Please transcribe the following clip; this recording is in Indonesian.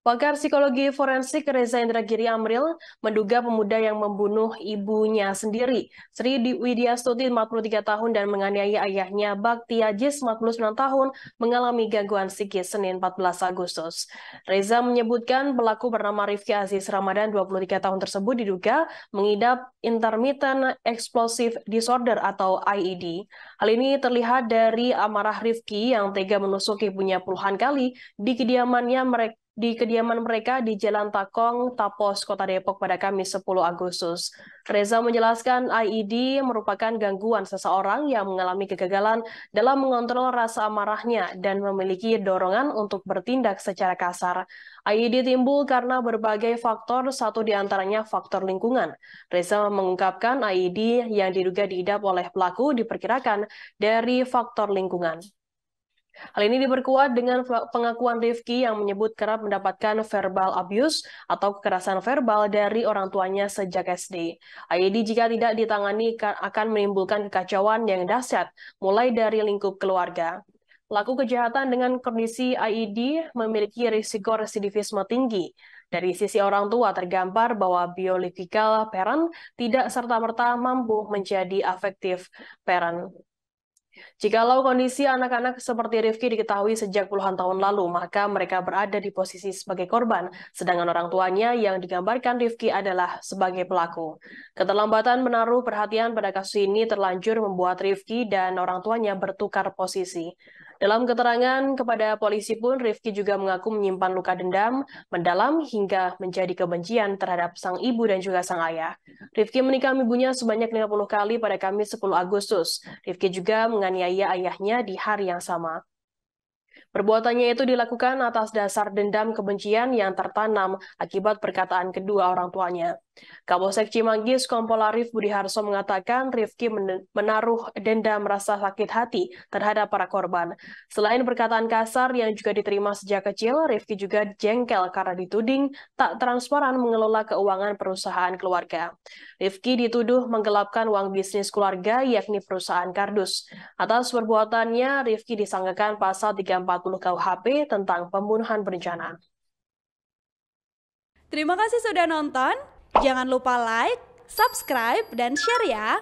Pakar psikologi forensik Reza Indragiri Amril menduga pemuda yang membunuh ibunya sendiri, Sri Widyastuti 43 tahun dan menganiaya ayahnya Bakti Ajis 49 tahun mengalami gangguan psikis Senin 14 Agustus. Reza menyebutkan pelaku bernama Rifki Aziz Ramadan 23 tahun tersebut diduga mengidap Intermittent Explosive Disorder atau IED. Hal ini terlihat dari amarah Rifki yang tega menusuk ibunya puluhan kali di kediaman mereka di Jalan Takong, Tapos, Kota Depok pada Kamis 10 Agustus. Reza menjelaskan IED merupakan gangguan seseorang yang mengalami kegagalan dalam mengontrol rasa amarahnya dan memiliki dorongan untuk bertindak secara kasar. IED timbul karena berbagai faktor, satu di antaranya faktor lingkungan. Reza mengungkapkan IED yang diduga diidap oleh pelaku diperkirakan dari faktor lingkungan. Hal ini diperkuat dengan pengakuan Rifki yang menyebut kerap mendapatkan verbal abuse atau kekerasan verbal dari orang tuanya sejak SD. IED jika tidak ditangani akan menimbulkan kekacauan yang dahsyat, mulai dari lingkup keluarga. Pelaku kejahatan dengan kondisi IED memiliki risiko residivisme tinggi. Dari sisi orang tua tergambar bahwa biological parent tidak serta-merta mampu menjadi affective parent. Jikalau kondisi anak-anak seperti Rifki diketahui sejak puluhan tahun lalu, maka mereka berada di posisi sebagai korban, sedangkan orang tuanya yang digambarkan Rifki adalah sebagai pelaku. Keterlambatan menaruh perhatian pada kasus ini terlanjur membuat Rifki dan orang tuanya bertukar posisi. Dalam keterangan kepada polisi pun, Rifki juga mengaku menyimpan luka dendam mendalam hingga menjadi kebencian terhadap sang ibu dan juga sang ayah. Rifki menikam ibunya sebanyak 50 kali pada Kamis 10 Agustus. Rifki juga menganiaya ayahnya di hari yang sama. Perbuatannya itu dilakukan atas dasar dendam kebencian yang tertanam akibat perkataan kedua orang tuanya. Kapolsek Cimanggis Kompol Arif Budiharso mengatakan Rifki menaruh dendam rasa sakit hati terhadap para korban. Selain perkataan kasar yang juga diterima sejak kecil, Rifki juga jengkel karena dituding tak transparan mengelola keuangan perusahaan keluarga. Rifki dituduh menggelapkan uang bisnis keluarga yakni perusahaan kardus. Atas perbuatannya, Rifki disangkakan pasal 340 KUHP tentang pembunuhan berencana. Terima kasih sudah nonton. Jangan lupa like, subscribe, dan share ya.